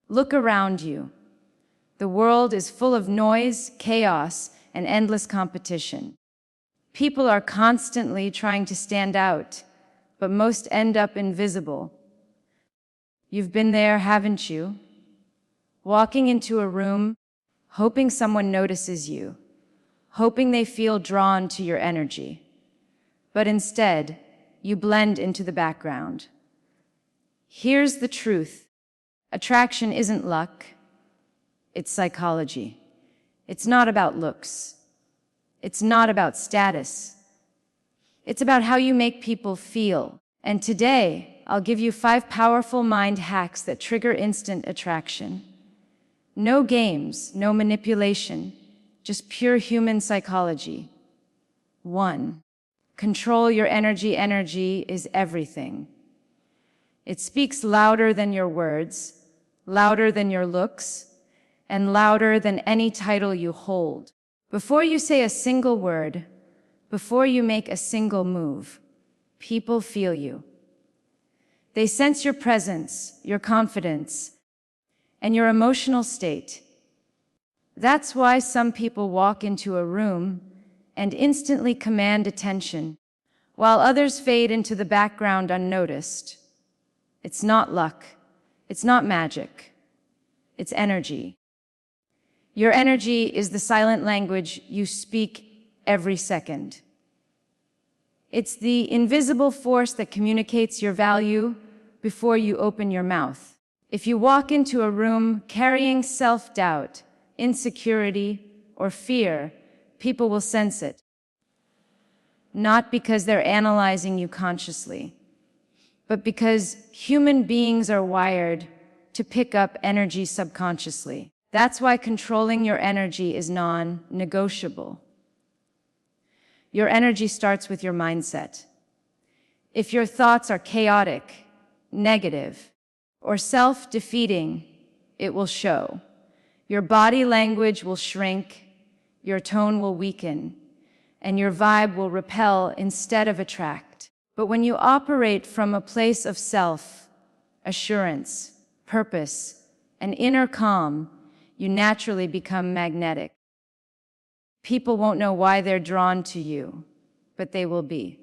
Look around you. The world is full of noise, chaos, and endless competition. People are constantly trying to stand out, but most end up invisible. You've been there, haven't you? Walking into a room, hoping someone notices you, hoping they feel drawn to your energy. But instead, you blend into the background. Here's the truth. Attraction isn't luck. It's psychology. It's not about looks. It's not about status. It's about how you make people feel. And today, I'll give you 5 powerful mind hacks that trigger instant attraction. No games, no manipulation, just pure human psychology. 1. Control your energy. Energy is everything. It speaks louder than your words, louder than your looks, and louder than any title you hold. Before you say a single word, before you make a single move, people feel you. They sense your presence, your confidence, and your emotional state. That's why some people walk into a room and instantly command attention, while others fade into the background unnoticed. It's not luck. It's not magic. It's energy. Your energy is the silent language you speak every second. It's the invisible force that communicates your value before you open your mouth. If you walk into a room carrying self-doubt, insecurity, or fear, people will sense it. Not because they're analyzing you consciously, but because human beings are wired to pick up energy subconsciously. That's why controlling your energy is non-negotiable. Your energy starts with your mindset. If your thoughts are chaotic, negative, or self-defeating, it will show. Your body language will shrink, your tone will weaken, and your vibe will repel instead of attract. But when you operate from a place of self-assurance, purpose, and inner calm, you naturally become magnetic. People won't know why they're drawn to you, but they will be.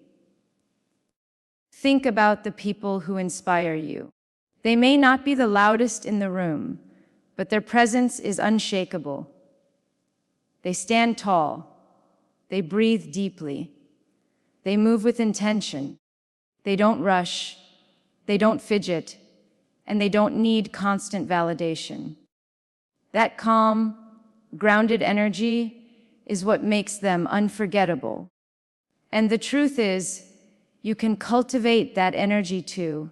Think about the people who inspire you. They may not be the loudest in the room, but their presence is unshakable. They stand tall. They breathe deeply. They move with intention. They don't rush. They don't fidget. And they don't need constant validation. That calm, grounded energy is what makes them unforgettable. And the truth is, you can cultivate that energy too.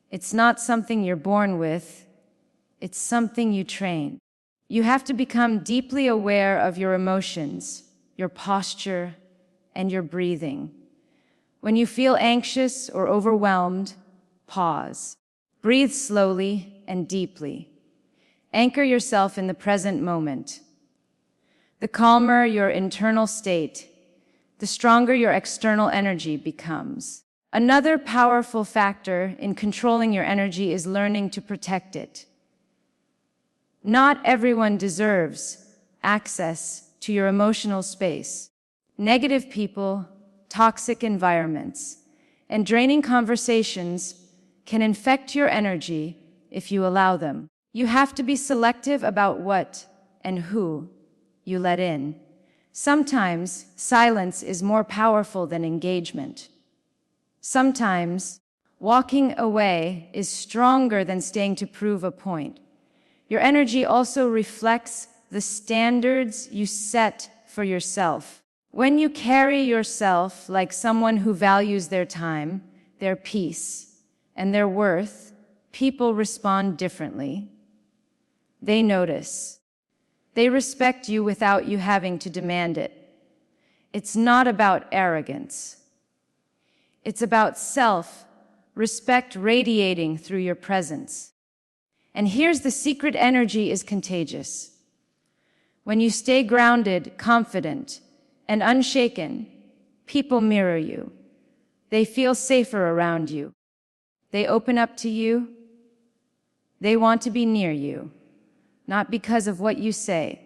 It's not something you're born with, it's something you train. You have to become deeply aware of your emotions, your posture, and your breathing. When you feel anxious or overwhelmed, pause. Breathe slowly and deeply. Anchor yourself in the present moment. The calmer your internal state, the stronger your external energy becomes. Another powerful factor in controlling your energy is learning to protect it. Not everyone deserves access to your emotional space. Negative people, toxic environments, and draining conversations can infect your energy if you allow them. You have to be selective about what and who you let in. Sometimes silence is more powerful than engagement. Sometimes walking away is stronger than staying to prove a point. Your energy also reflects the standards you set for yourself. When you carry yourself like someone who values their time, their peace, and their worth, people respond differently. They notice. They respect you without you having to demand it. It's not about arrogance. It's about self-respect radiating through your presence. And here's the secret: energy is contagious. When you stay grounded, confident, and unshaken, people mirror you. They feel safer around you. They open up to you. They want to be near you, not because of what you say,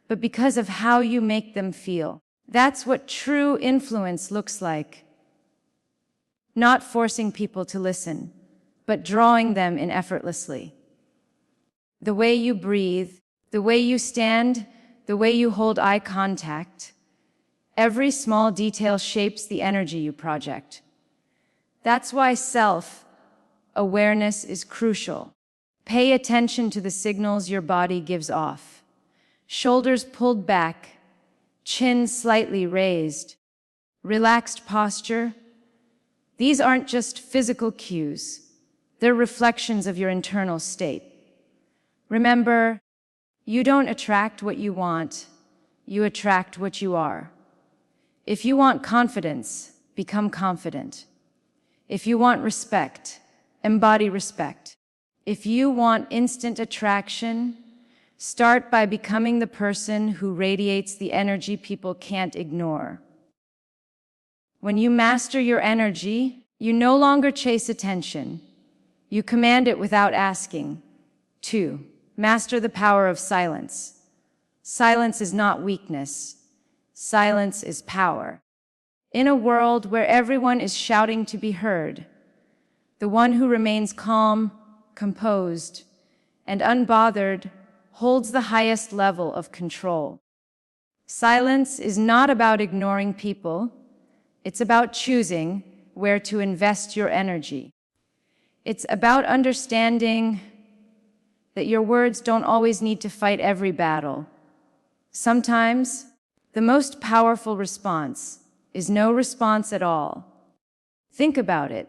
but because of how you make them feel. That's what true influence looks like. Not forcing people to listen, but drawing them in effortlessly. The way you breathe, the way you stand, the way you hold eye contact, every small detail shapes the energy you project. That's why self-awareness is crucial. Pay attention to the signals your body gives off. Shoulders pulled back, chin slightly raised, relaxed posture. These aren't just physical cues. They're reflections of your internal state. Remember, you don't attract what you want, you attract what you are. If you want confidence, become confident. If you want respect, embody respect. If you want instant attraction, start by becoming the person who radiates the energy people can't ignore. When you master your energy, you no longer chase attention. You command it without asking. 2. Master the power of silence. Silence is not weakness. Silence is power. In a world where everyone is shouting to be heard, the one who remains calm, composed, and unbothered holds the highest level of control. Silence is not about ignoring people. It's about choosing where to invest your energy. It's about understanding that your words don't always need to fight every battle. Sometimes, the most powerful response is no response at all. Think about it.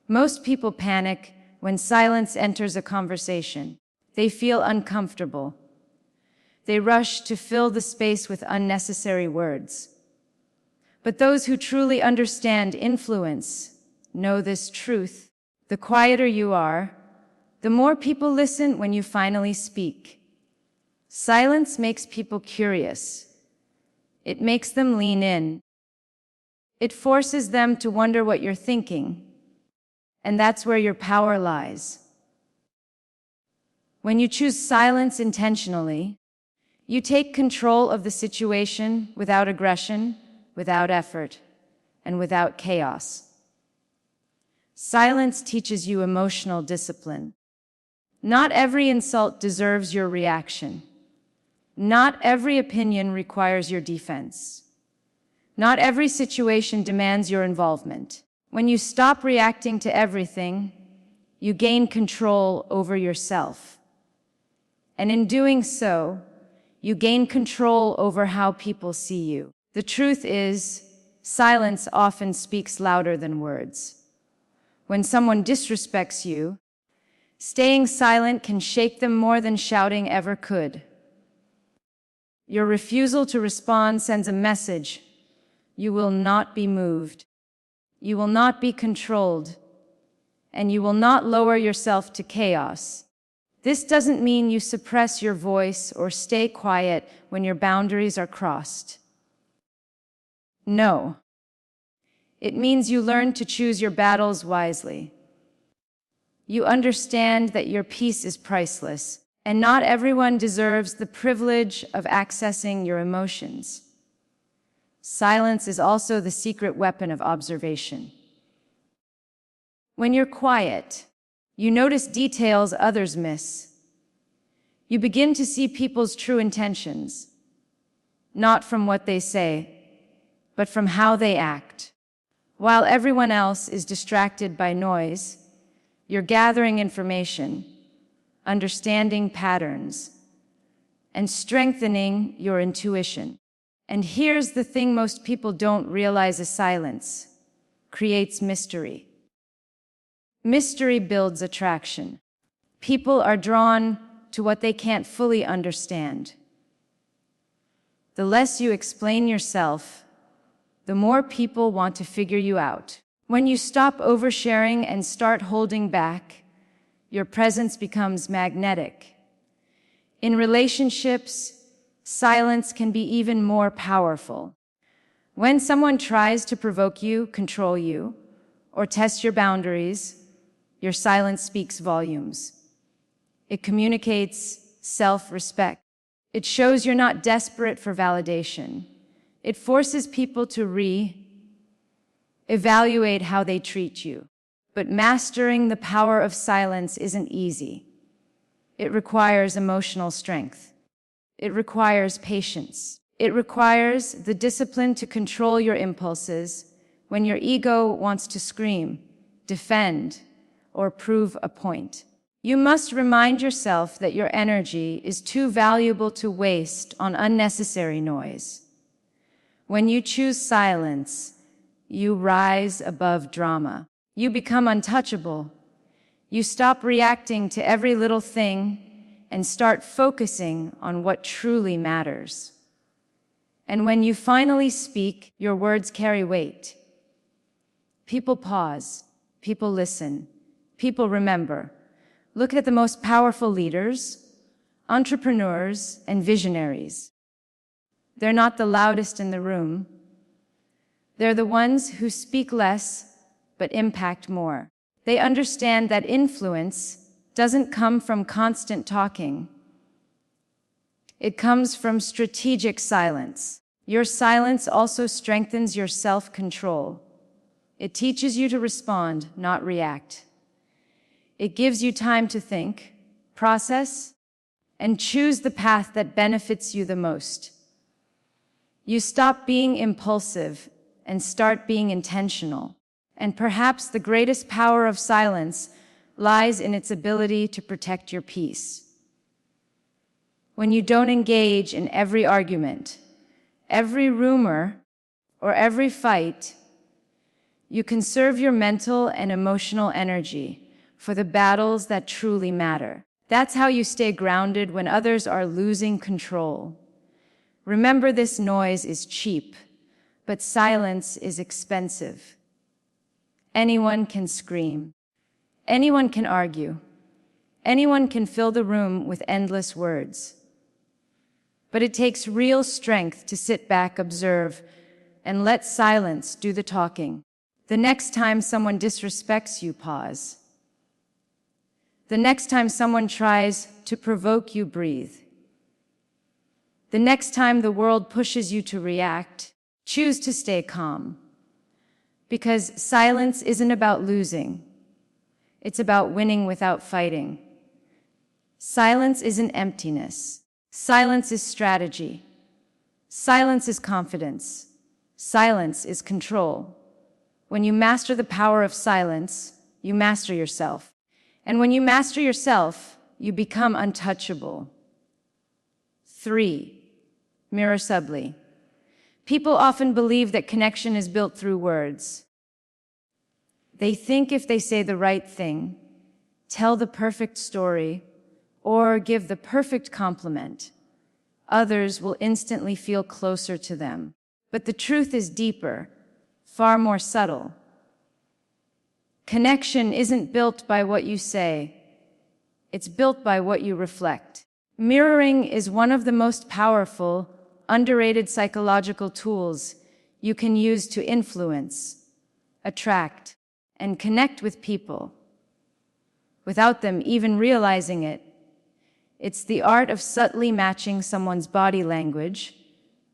Most people panic when silence enters a conversation. They feel uncomfortable. They rush to fill the space with unnecessary words. But those who truly understand influence know this truth. The quieter you are, the more people listen when you finally speak. Silence makes people curious. It makes them lean in. It forces them to wonder what you're thinking. And that's where your power lies. When you choose silence intentionally, you take control of the situation without aggression, without effort, and without chaos. Silence teaches you emotional discipline. Not every insult deserves your reaction. Not every opinion requires your defense. Not every situation demands your involvement. When you stop reacting to everything, you gain control over yourself. And in doing so, you gain control over how people see you. The truth is, silence often speaks louder than words. When someone disrespects you, staying silent can shake them more than shouting ever could. Your refusal to respond sends a message. You will not be moved. You will not be controlled. And you will not lower yourself to chaos. This doesn't mean you suppress your voice or stay quiet when your boundaries are crossed. No. It means you learn to choose your battles wisely. You understand that your peace is priceless, and not everyone deserves the privilege of accessing your emotions. Silence is also the secret weapon of observation. When you're quiet, you notice details others miss. You begin to see people's true intentions, not from what they say, but from how they act. While everyone else is distracted by noise, you're gathering information, understanding patterns, and strengthening your intuition. And here's the thing most people don't realize: is silence creates mystery. Mystery builds attraction. People are drawn to what they can't fully understand. The less you explain yourself, the more people want to figure you out. When you stop oversharing and start holding back, your presence becomes magnetic. In relationships, silence can be even more powerful. When someone tries to provoke you, control you, or test your boundaries, your silence speaks volumes. It communicates self-respect. It shows you're not desperate for validation. It forces people to evaluate how they treat you. But mastering the power of silence isn't easy. It requires emotional strength. It requires patience. It requires the discipline to control your impulses when your ego wants to scream, defend, or prove a point. You must remind yourself that your energy is too valuable to waste on unnecessary noise. When you choose silence, you rise above drama. You become untouchable. You stop reacting to every little thing and start focusing on what truly matters. And when you finally speak, your words carry weight. People pause. People listen. People remember. Look at the most powerful leaders, entrepreneurs, and visionaries. They're not the loudest in the room. They're the ones who speak less but impact more. They understand that influence doesn't come from constant talking. It comes from strategic silence. Your silence also strengthens your self-control. It teaches you to respond, not react. It gives you time to think, process, and choose the path that benefits you the most. You stop being impulsive and start being intentional. And perhaps the greatest power of silence lies in its ability to protect your peace. When you don't engage in every argument, every rumor, or every fight, you conserve your mental and emotional energy for the battles that truly matter. That's how you stay grounded when others are losing control. Remember, this noise is cheap, but silence is expensive. Anyone can scream. Anyone can argue. Anyone can fill the room with endless words. But it takes real strength to sit back, observe, and let silence do the talking. The next time someone disrespects you, pause. The next time someone tries to provoke you, breathe. The next time the world pushes you to react, choose to stay calm. Because silence isn't about losing. It's about winning without fighting. Silence isn't emptiness. Silence is strategy. Silence is confidence. Silence is control. When you master the power of silence, you master yourself. And when you master yourself, you become untouchable. 3. Mirror subtly. People often believe that connection is built through words. They think if they say the right thing, tell the perfect story, or give the perfect compliment, others will instantly feel closer to them. But the truth is deeper, far more subtle. Connection isn't built by what you say. It's built by what you reflect. Mirroring is one of the most powerful, underrated psychological tools you can use to influence, attract, and connect with people without them even realizing it. It's the art of subtly matching someone's body language,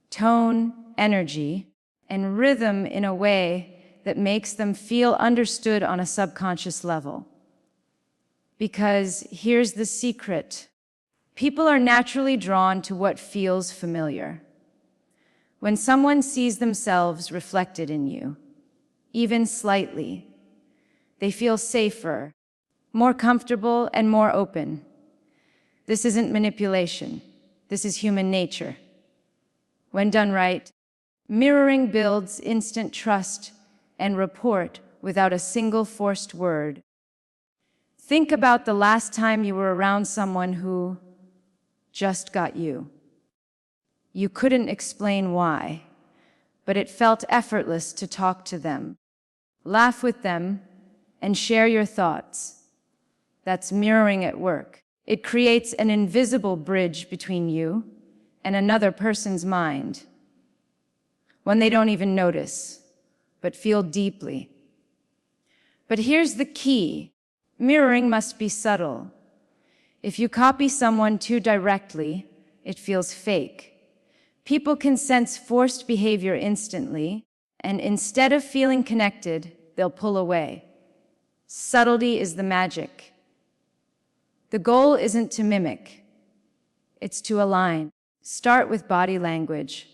tone, energy, and rhythm in a way that makes them feel understood on a subconscious level. Because here's the secret. People are naturally drawn to what feels familiar. When someone sees themselves reflected in you, even slightly, they feel safer, more comfortable, and more open. This isn't manipulation. This is human nature. When done right, mirroring builds instant trust and rapport without a single forced word. Think about the last time you were around someone who just got you. You couldn't explain why, but it felt effortless to talk to them, laugh with them, and share your thoughts. That's mirroring at work. It creates an invisible bridge between you and another person's mind, one they don't even notice, but feel deeply. But here's the key. Mirroring must be subtle. If you copy someone too directly, it feels fake. People can sense forced behavior instantly, and instead of feeling connected, they'll pull away. Subtlety is the magic. The goal isn't to mimic, it's to align. Start with body language.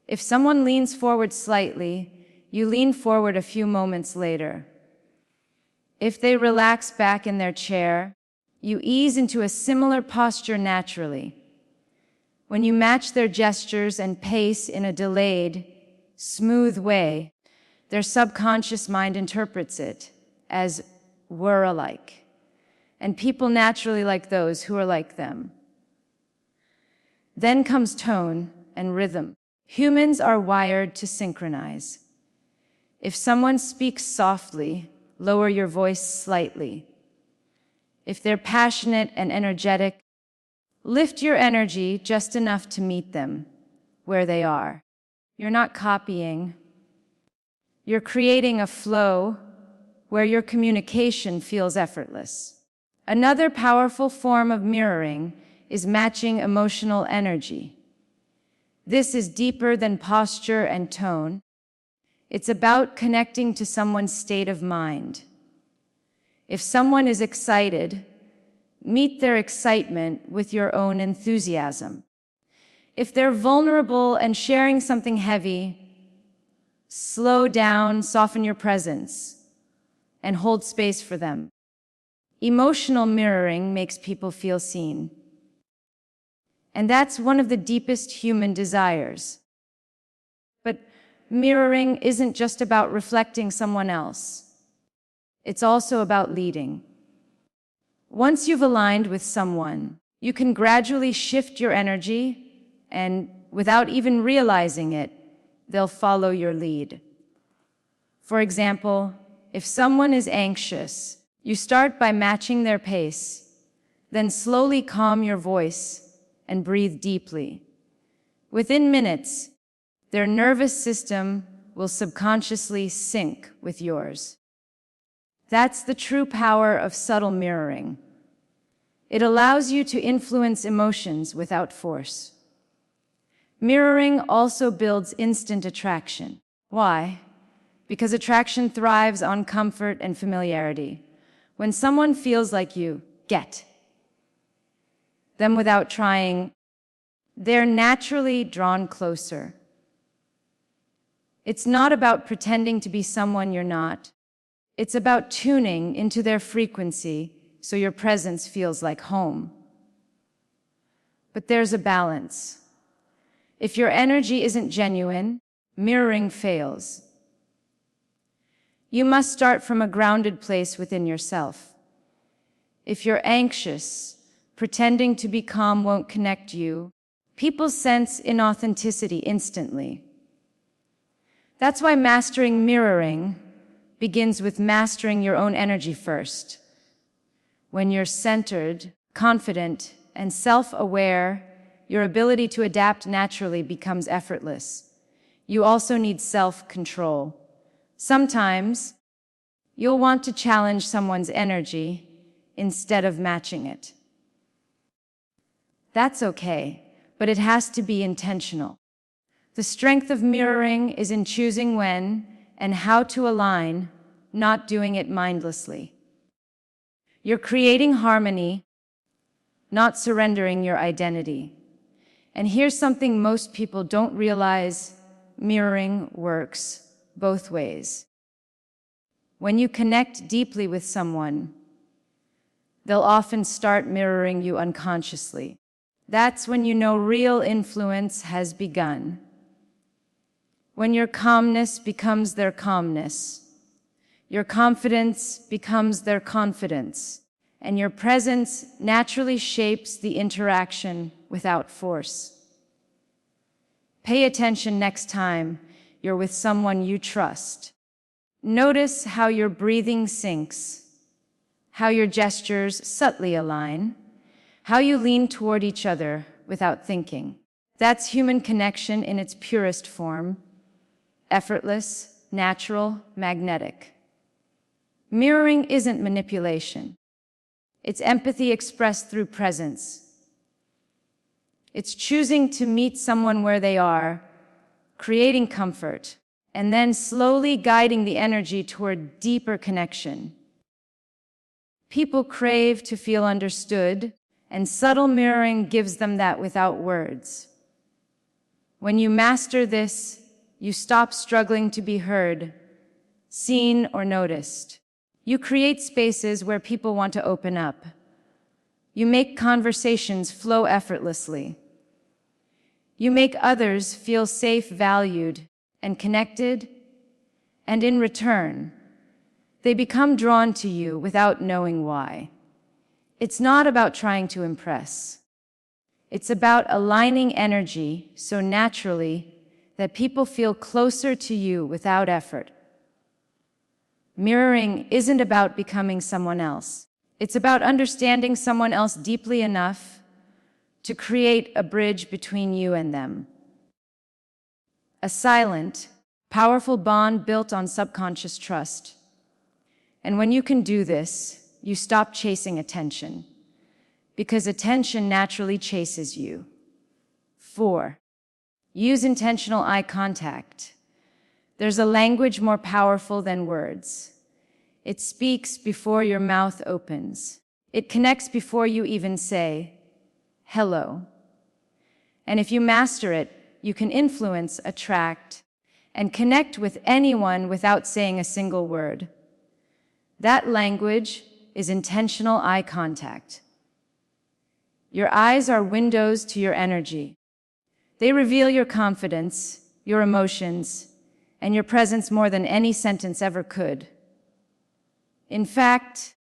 If someone leans forward slightly, you lean forward a few moments later. If they relax back in their chair, you ease into a similar posture naturally. When you match their gestures and pace in a delayed, smooth way, their subconscious mind interprets it as we're alike. And people naturally like those who are like them. Then comes tone and rhythm. Humans are wired to synchronize. If someone speaks softly, lower your voice slightly. If they're passionate and energetic, lift your energy just enough to meet them where they are. You're not copying. You're creating a flow where your communication feels effortless. Another powerful form of mirroring is matching emotional energy. This is deeper than posture and tone. It's about connecting to someone's state of mind. If someone is excited, meet their excitement with your own enthusiasm. If they're vulnerable and sharing something heavy, slow down, soften your presence, and hold space for them. Emotional mirroring makes people feel seen. And that's one of the deepest human desires. But mirroring isn't just about reflecting someone else. It's also about leading. Once you've aligned with someone, you can gradually shift your energy, and without even realizing it, they'll follow your lead. For example, if someone is anxious, you start by matching their pace, then slowly calm your voice and breathe deeply. Within minutes, their nervous system will subconsciously sync with yours. That's the true power of subtle mirroring. It allows you to influence emotions without force. Mirroring also builds instant attraction. Why? Because attraction thrives on comfort and familiarity. When someone feels like you get them without trying, they're naturally drawn closer. It's not about pretending to be someone you're not. It's about tuning into their frequency so your presence feels like home. But there's a balance. If your energy isn't genuine, mirroring fails. You must start from a grounded place within yourself. If you're anxious, pretending to be calm won't connect you. People sense inauthenticity instantly. That's why mastering mirroring begins with mastering your own energy first. When you're centered, confident, and self-aware, your ability to adapt naturally becomes effortless. You also need self-control. Sometimes, you'll want to challenge someone's energy instead of matching it. That's okay, but it has to be intentional. The strength of mirroring is in choosing when and how to align, not doing it mindlessly. You're creating harmony, not surrendering your identity. And here's something most people don't realize: mirroring works both ways. When you connect deeply with someone, they'll often start mirroring you unconsciously. That's when you know real influence has begun. When your calmness becomes their calmness, your confidence becomes their confidence, and your presence naturally shapes the interaction without force. Pay attention next time you're with someone you trust. Notice how your breathing syncs, how your gestures subtly align, how you lean toward each other without thinking. That's human connection in its purest form: effortless, natural, magnetic. Mirroring isn't manipulation. It's empathy expressed through presence. It's choosing to meet someone where they are, creating comfort, and then slowly guiding the energy toward deeper connection. People crave to feel understood, and subtle mirroring gives them that without words. When you master this, you stop struggling to be heard, seen, or noticed. You create spaces where people want to open up. You make conversations flow effortlessly. You make others feel safe, valued, and connected, and in return, they become drawn to you without knowing why. It's not about trying to impress. It's about aligning energy so naturally that people feel closer to you without effort. Mirroring isn't about becoming someone else. It's about understanding someone else deeply enough to create a bridge between you and them. A silent, powerful bond built on subconscious trust. And when you can do this, you stop chasing attention, because attention naturally chases you. 4. Use intentional eye contact. There's a language more powerful than words. It speaks before your mouth opens. It connects before you even say, hello. And if you master it, you can influence, attract, and connect with anyone without saying a single word. That language is intentional eye contact. Your eyes are windows to your energy. They reveal your confidence, your emotions, and your presence more than any sentence ever could. In fact,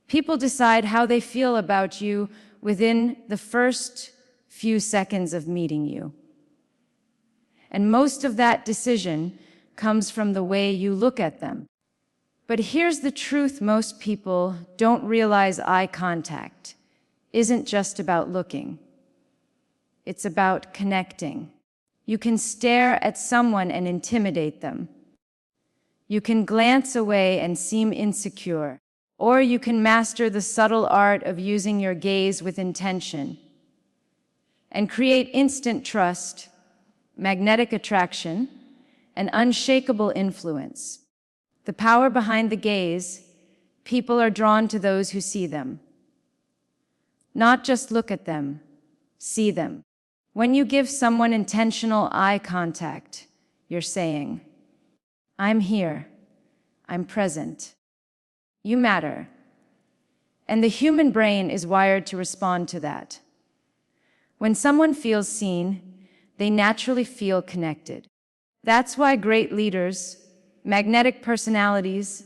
people decide how they feel about you within the first few seconds of meeting you. And most of that decision comes from the way you look at them. But here's the truth: most people don't realize eye contact isn't just about looking. It's about connecting. You can stare at someone and intimidate them. You can glance away and seem insecure. Or you can master the subtle art of using your gaze with intention and create instant trust, magnetic attraction, and unshakable influence. The power behind the gaze: people are drawn to those who see them. Not just look at them, see them. When you give someone intentional eye contact, you're saying, I'm here, I'm present, you matter. And the human brain is wired to respond to that. When someone feels seen, they naturally feel connected. That's why great leaders, magnetic personalities,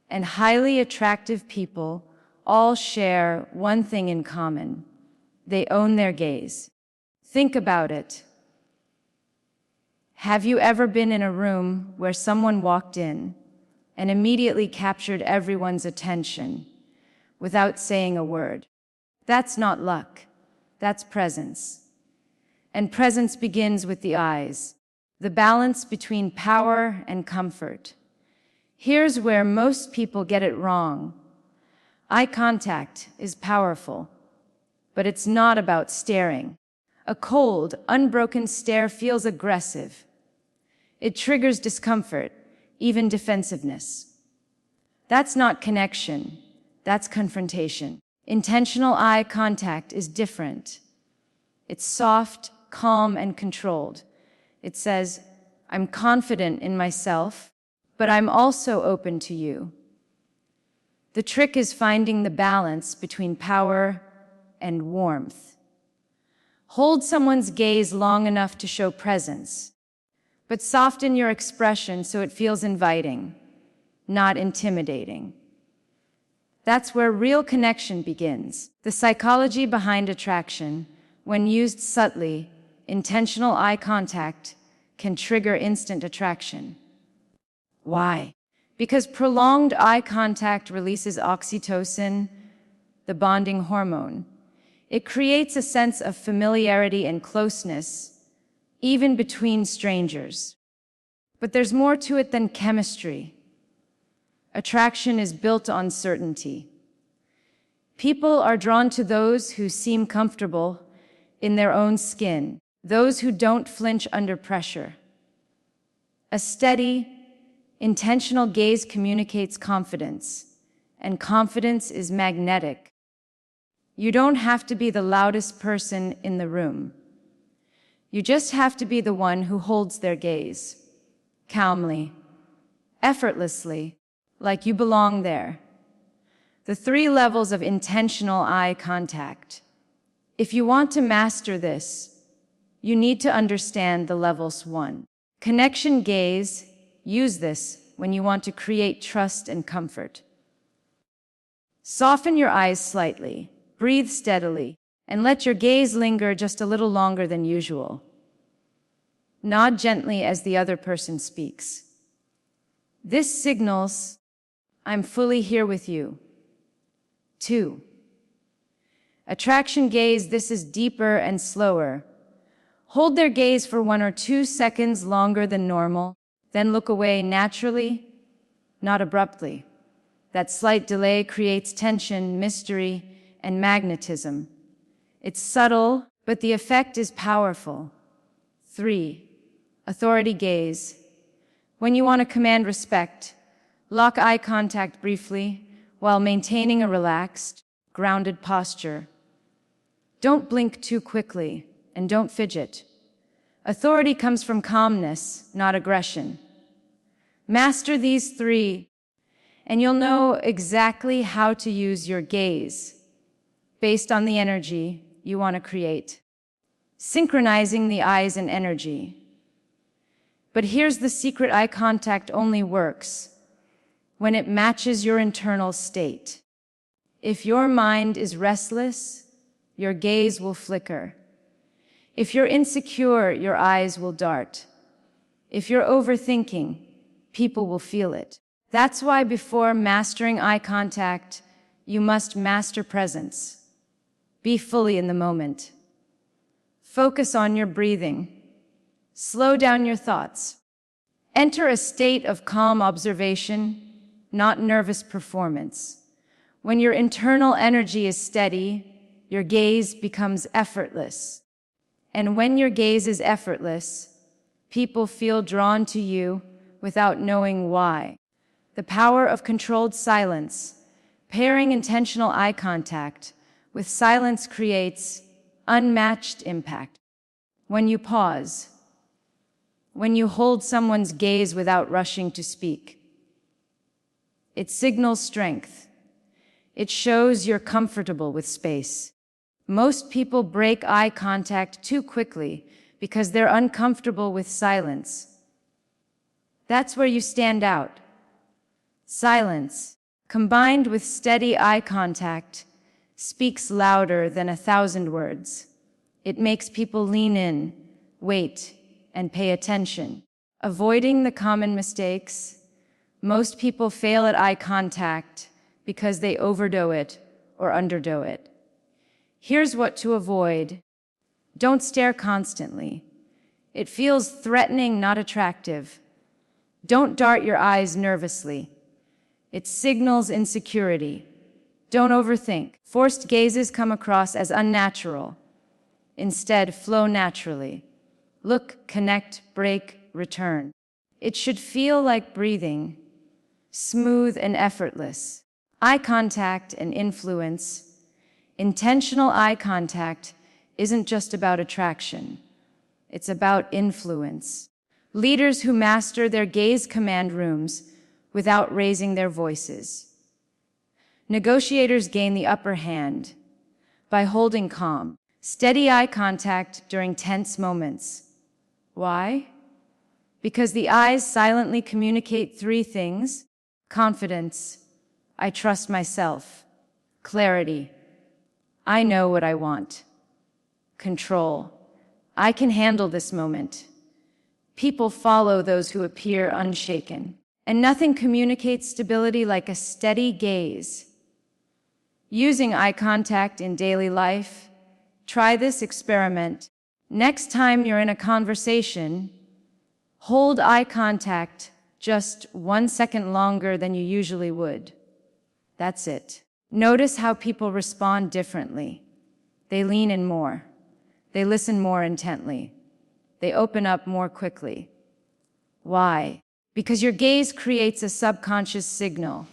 and highly attractive people all share one thing in common: they own their gaze. Think about it. Have you ever been in a room where someone walked in and immediately captured everyone's attention without saying a word? That's not luck. That's presence. And presence begins with the eyes, the balance between power and comfort. Here's where most people get it wrong. Eye contact is powerful, but it's not about staring. A cold, unbroken stare feels aggressive. It triggers discomfort, even defensiveness. That's not connection. That's confrontation. Intentional eye contact is different. It's soft, calm, and controlled. It says, I'm confident in myself, but I'm also open to you. The trick is finding the balance between power and warmth. Hold someone's gaze long enough to show presence, but soften your expression so it feels inviting, not intimidating. That's where real connection begins. The psychology behind attraction: when used subtly, intentional eye contact can trigger instant attraction. Why? Because prolonged eye contact releases oxytocin, the bonding hormone. It creates a sense of familiarity and closeness, even between strangers. But there's more to it than chemistry. Attraction is built on certainty. People are drawn to those who seem comfortable in their own skin, those who don't flinch under pressure. A steady, intentional gaze communicates confidence, and confidence is magnetic. You don't have to be the loudest person in the room. You just have to be the one who holds their gaze, calmly, effortlessly, like you belong there. The 3 levels of intentional eye contact. If you want to master this, you need to understand the levels. 1. Connection gaze. Use this when you want to create trust and comfort. Soften your eyes slightly, breathe steadily, and let your gaze linger just a little longer than usual. Nod gently as the other person speaks. This signals, "I'm fully here with you." 2. Attraction gaze. This is deeper and slower. Hold their gaze for 1 or 2 seconds longer than normal, then look away naturally, not abruptly. That slight delay creates tension, mystery, and magnetism. It's subtle, but the effect is powerful. 3. Authority gaze. When you want to command respect, lock eye contact briefly while maintaining a relaxed, grounded posture. Don't blink too quickly, and don't fidget. Authority comes from calmness, not aggression. Master these 3, and you'll know exactly how to use your gaze based on the energy you want to create. Synchronizing the eyes and energy. But here's the secret: eye contact only works when it matches your internal state. If your mind is restless, your gaze will flicker. If you're insecure, your eyes will dart. If you're overthinking, people will feel it. That's why before mastering eye contact, you must master presence. Be fully in the moment. Focus on your breathing. Slow down your thoughts. Enter a state of calm observation, not nervous performance. When your internal energy is steady, your gaze becomes effortless. And when your gaze is effortless, people feel drawn to you without knowing why. The power of controlled silence. Pairing intentional eye contact with silence creates unmatched impact. When you pause, when you hold someone's gaze without rushing to speak, it signals strength. It shows you're comfortable with space. Most people break eye contact too quickly because they're uncomfortable with silence. That's where you stand out. Silence, combined with steady eye contact, speaks louder than 1,000 words. It makes people lean in, wait, and pay attention. Avoiding the common mistakes. Most people fail at eye contact because they overdo it or underdo it. Here's what to avoid. Don't stare constantly. It feels threatening, not attractive. Don't dart your eyes nervously. It signals insecurity. Don't overthink. Forced gazes come across as unnatural. Instead, flow naturally. Look, connect, break, return. It should feel like breathing, smooth and effortless. Eye contact and influence. Intentional eye contact isn't just about attraction. It's about influence. Leaders who master their gaze command rooms without raising their voices. Negotiators gain the upper hand by holding calm, steady eye contact during tense moments. Why? Because the eyes silently communicate 3 things: confidence, I trust myself; clarity, I know what I want; control, I can handle this moment. People follow those who appear unshaken, and nothing communicates stability like a steady gaze. Using eye contact in daily life. Try this experiment. Next time you're in a conversation, hold eye contact just 1 second longer than you usually would. That's it. Notice how people respond differently. They lean in more. They listen more intently. They open up more quickly. Why? Because your gaze creates a subconscious signal.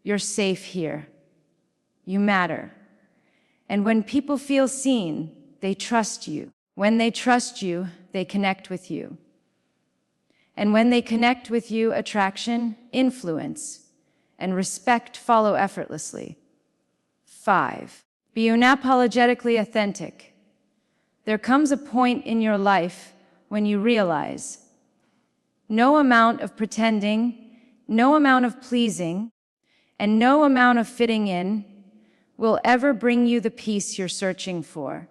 You're safe here. You matter. And when people feel seen, they trust you. When they trust you, they connect with you. And when they connect with you, attraction, influence, and respect follow effortlessly. 5. Be unapologetically authentic. There comes a point in your life when you realize no amount of pretending, no amount of pleasing, and no amount of fitting in will ever bring you the peace you're searching for.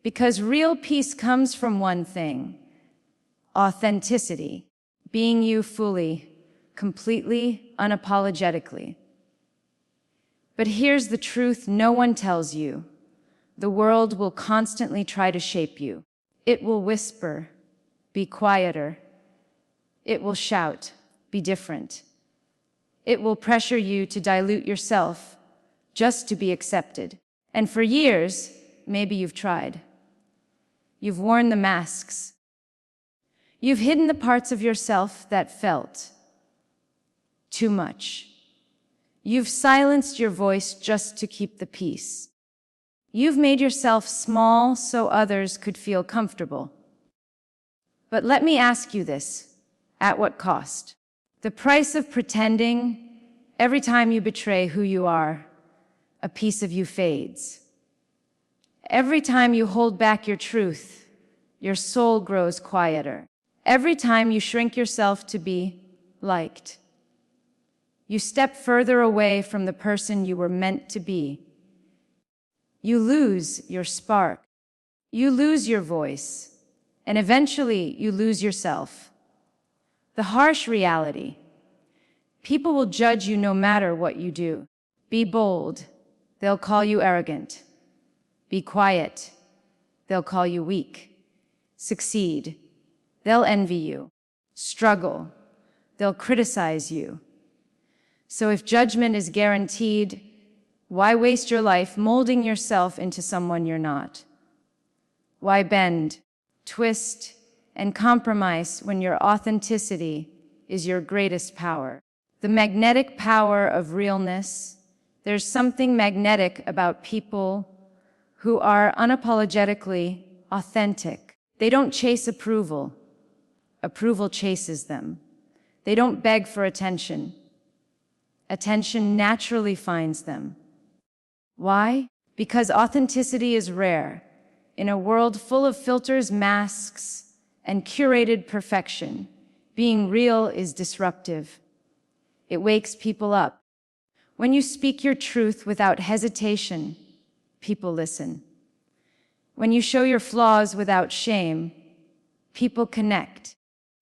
Because real peace comes from one thing: authenticity, being you fully, completely, unapologetically. But here's the truth no one tells you. The world will constantly try to shape you. It will whisper, be quieter. It will shout, be different. It will pressure you to dilute yourself just to be accepted. And for years, maybe you've tried. You've worn the masks. You've hidden the parts of yourself that felt too much. You've silenced your voice just to keep the peace. You've made yourself small so others could feel comfortable. But let me ask you this, at what cost? The price of pretending, every time you betray who you are, a piece of you fades. Every time you hold back your truth, your soul grows quieter. Every time you shrink yourself to be liked, you step further away from the person you were meant to be. You lose your spark. You lose your voice. And eventually, you lose yourself. The harsh reality: people will judge you no matter what you do. Be bold. They'll call you arrogant. Be quiet. They'll call you weak. Succeed. They'll envy you. Struggle. They'll criticize you. So if judgment is guaranteed, why waste your life molding yourself into someone you're not? Why bend, twist, and compromise when your authenticity is your greatest power? The magnetic power of realness. There's something magnetic about people who are unapologetically authentic. They don't chase approval. Approval chases them. They don't beg for attention. Attention naturally finds them. Why? Because authenticity is rare. In a world full of filters, masks, and curated perfection, being real is disruptive. It wakes people up. When you speak your truth without hesitation, people listen. When you show your flaws without shame, people connect.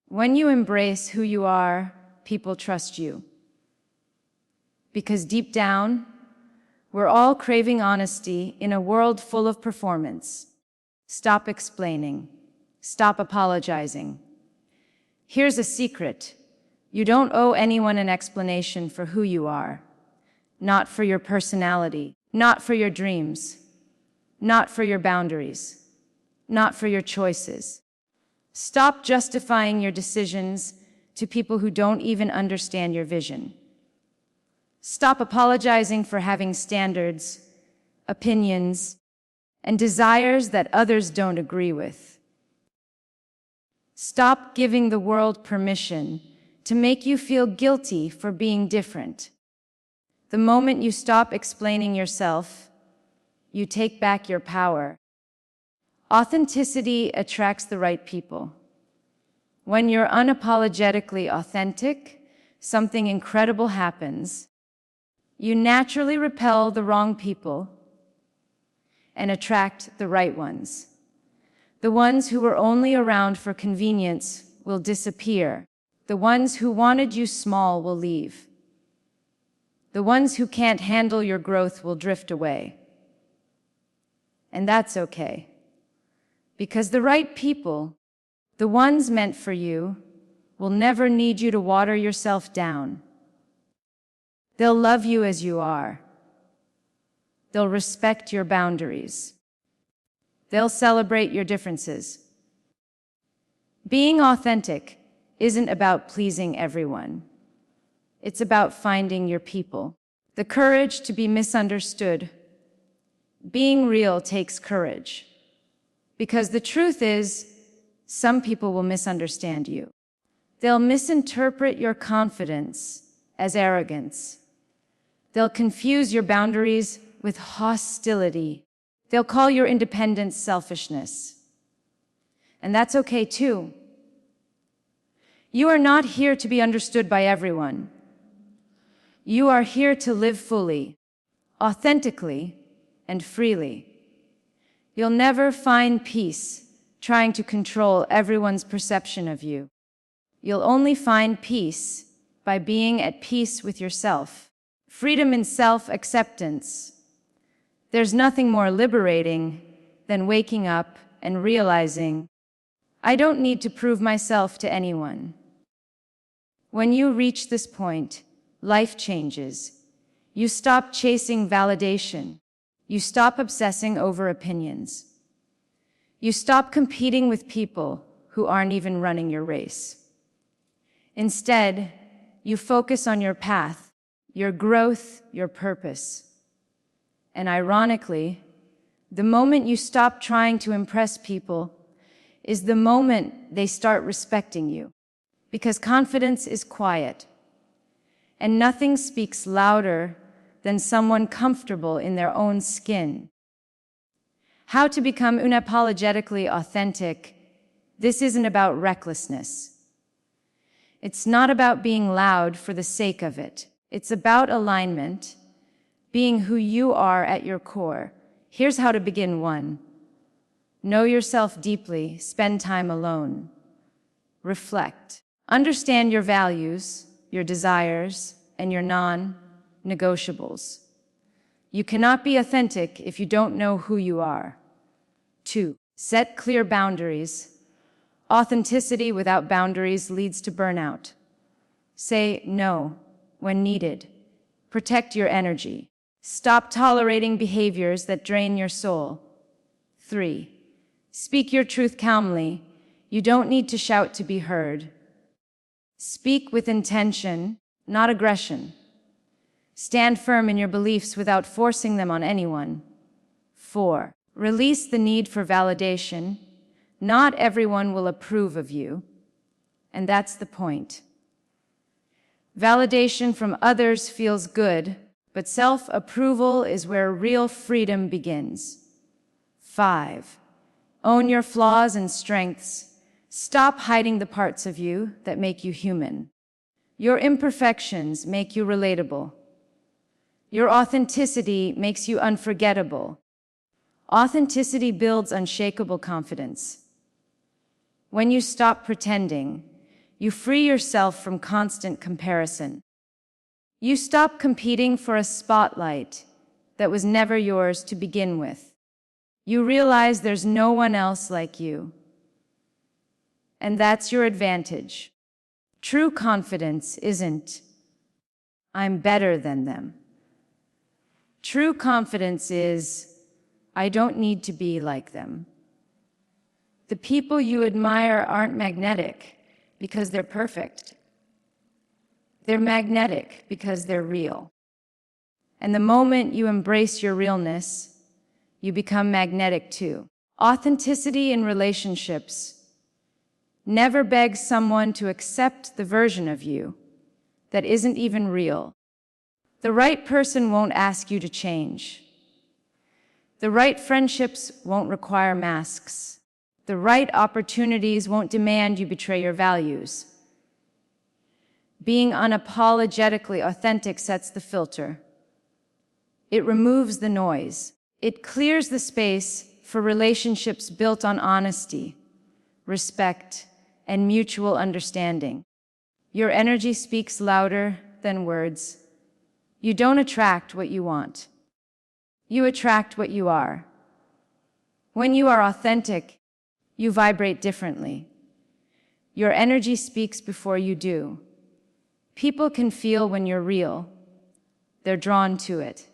When you embrace who you are, people trust you. Because deep down, we're all craving honesty in a world full of performance. Stop explaining. Stop apologizing. Here's a secret. You don't owe anyone an explanation for who you are. Not for your personality. Not for your dreams. Not for your boundaries. Not for your choices. Stop justifying your decisions to people who don't even understand your vision. Stop apologizing for having standards, opinions, and desires that others don't agree with. Stop giving the world permission to make you feel guilty for being different. The moment you stop explaining yourself, you take back your power. Authenticity attracts the right people. When you're unapologetically authentic, something incredible happens. You naturally repel the wrong people and attract the right ones. The ones who were only around for convenience will disappear. The ones who wanted you small will leave. The ones who can't handle your growth will drift away. And that's okay. Because the right people, the ones meant for you, will never need you to water yourself down. They'll love you as you are. They'll respect your boundaries. They'll celebrate your differences. Being authentic isn't about pleasing everyone. It's about finding your people. The courage to be misunderstood. Being real takes courage. Because the truth is, some people will misunderstand you. They'll misinterpret your confidence as arrogance. They'll confuse your boundaries with hostility. They'll call your independence selfishness. And that's okay too. You are not here to be understood by everyone. You are here to live fully, authentically, and freely. You'll never find peace trying to control everyone's perception of you. You'll only find peace by being at peace with yourself. Freedom in self-acceptance. There's nothing more liberating than waking up and realizing, I don't need to prove myself to anyone. When you reach this point, life changes. You stop chasing validation. You stop obsessing over opinions. You stop competing with people who aren't even running your race. Instead, you focus on your path, your growth, your purpose. And ironically, the moment you stop trying to impress people is the moment they start respecting you. Because confidence is quiet, and nothing speaks louder than someone comfortable in their own skin. How to become unapologetically authentic. This isn't about recklessness. It's not about being loud for the sake of it. It's about alignment, being who you are at your core. Here's how to begin. 1. Know yourself deeply. Spend time alone. Reflect. Understand your values, your desires, and your non-negotiables. You cannot be authentic if you don't know who you are. 2. Set clear boundaries. Authenticity without boundaries leads to burnout. Say no when needed. Protect your energy. Stop tolerating behaviors that drain your soul. 3. Speak your truth calmly. You don't need to shout to be heard. Speak with intention, not aggression. Stand firm in your beliefs without forcing them on anyone. 4. Release the need for validation. Not everyone will approve of you, and that's the point. Validation from others feels good, but self-approval is where real freedom begins. 5. Own your flaws and strengths. Stop hiding the parts of you that make you human. Your imperfections make you relatable. Your authenticity makes you unforgettable. Authenticity builds unshakable confidence. When you stop pretending, you free yourself from constant comparison. You stop competing for a spotlight that was never yours to begin with. You realize there's no one else like you. And that's your advantage. True confidence isn't, I'm better than them. True confidence is, I don't need to be like them. The people you admire aren't magnetic because they're perfect. They're magnetic because they're real. And the moment you embrace your realness, you become magnetic too. Authenticity in relationships. Never beg someone to accept the version of you that isn't even real. The right person won't ask you to change. The right friendships won't require masks. The right opportunities won't demand you betray your values. Being unapologetically authentic sets the filter. It removes the noise. It clears the space for relationships built on honesty, respect, and mutual understanding. Your energy speaks louder than words. You don't attract what you want. You attract what you are. When you are authentic, you vibrate differently. Your energy speaks before you do. People can feel when you're real. they're drawn to it.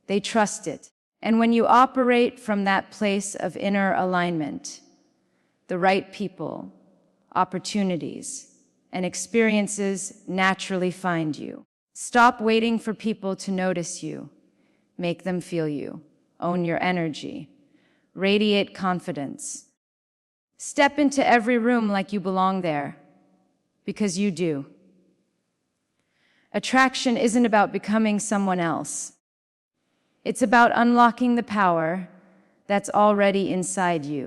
They trust it. And when you operate from that place of inner alignment, the right people, opportunities, and experiences naturally find you. Stop waiting for people to notice you. Make them feel you. Own your energy. Radiate confidence. Step into every room like you belong there, because you do. Attraction isn't about becoming someone else. It's about unlocking the power that's already inside you.